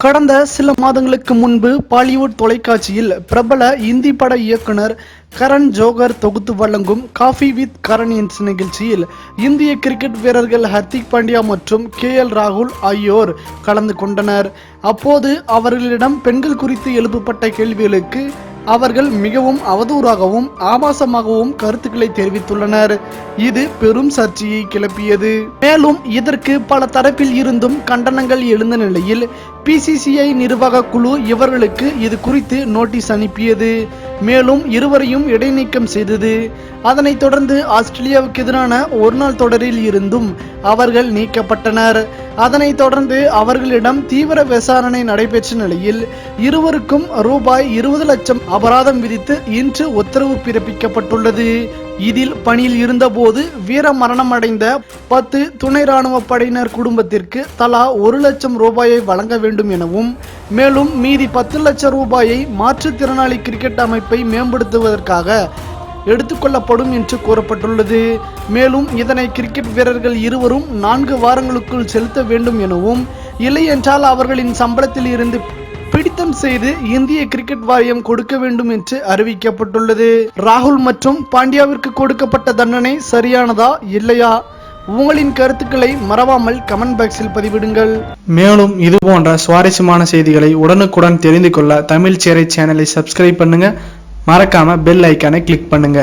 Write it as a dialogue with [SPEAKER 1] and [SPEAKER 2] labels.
[SPEAKER 1] கடந்த சில மாதங்களுக்கு முன்பு பாலிவுட் தொலைக்காட்சியில் பிரபல இந்தி பட இயக்குனர் கரண் ஜோஹர் தொகுத்து வழங்கும் காஃபி வித் கரண் என்ற நிகழ்ச்சியில் இந்திய கிரிக்கெட் வீரர்கள் ஹர்திக் பாண்டியா மற்றும் KL ராகுல் ஆகியோர் கலந்து கொண்டனர். அப்போது அவர்களிடம் பெண்கள் குறித்து எழுப்பப்பட்ட கேள்விகளுக்கு அவர்கள் மிகவும் அவதூறாகவும் ஆபாசமாகவும் கருத்துக்களை தெரிவித்துள்ளனர். இது பெரும் சர்ச்சையை கிளப்பியது. மேலும் இதற்கு பல தரப்பில் இருந்தும் கண்டனங்கள் எழுந்த நிலையில் PCCI நிர்வாக குழு இவர்களுக்கு இது குறித்து நோட்டீஸ் அனுப்பியது. மேலும் இருவரையும் இடைநீக்கம் செய்தது. அதனைத் தொடர்ந்து ஆஸ்திரேலியாவுக்கு எதிரான ஒருநாள் தொடரில் இருந்தும் அவர்கள் நீக்கப்பட்டனர். அதனைத் தொடர்ந்து அவர்களிடம் தீவிர விசாரணை நடைபெற்ற நிலையில் இருவருக்கும் ரூபாய் 20 லட்சம் அபராதம் விதித்து இன்று உத்தரவு பிறப்பிக்கப்பட்டுள்ளது. இதில் பணியில் இருந்தபோது வீர மரணம் அடைந்த 10 துணை ராணுவ படையினர் குடும்பத்திற்கு தலா 1 லட்சம் ரூபாயை வழங்க வேண்டும் எனவும், மேலும் மீதி 10 லட்சம் ரூபாயை மாற்றுத்திறனாளி கிரிக்கெட் அமைப்பை மேம்படுத்துவதற்காக எடுத்துக்கொள்ளப்படும் என்று கூறப்பட்டுள்ளது. மேலும் இதனை கிரிக்கெட் வீரர்கள் இருவரும் 4 வாரங்களுக்குள் செலுத்த வேண்டும் எனவும், இல்லை என்றால் அவர்களின் சம்பளத்தில் இருந்து பிடித்தம் செய்து இந்திய கிரிக்கெட் வாரியம் கொடுக்க வேண்டும் என்று அறிவிக்கப்பட்டுள்ளது. ராகுல் மற்றும் பாண்டியாவிற்கு கொடுக்கப்பட்ட தண்டனை சரியானதா இல்லையா? உங்களின் கருத்துக்களை மறவாமல் கமெண்ட் பாக்ஸில் பதிவிடுங்கள்.
[SPEAKER 2] மேலும் இது போன்ற சுவாரஸ்யமான செய்திகளை உடனுக்குடன் தெரிந்து கொள்ள தமிழ் சேரை சேனலை சப்ஸ்கிரைப் பண்ணுங்க. மறக்காம பெல் ஐக்கானை கிளிக் பண்ணுங்க.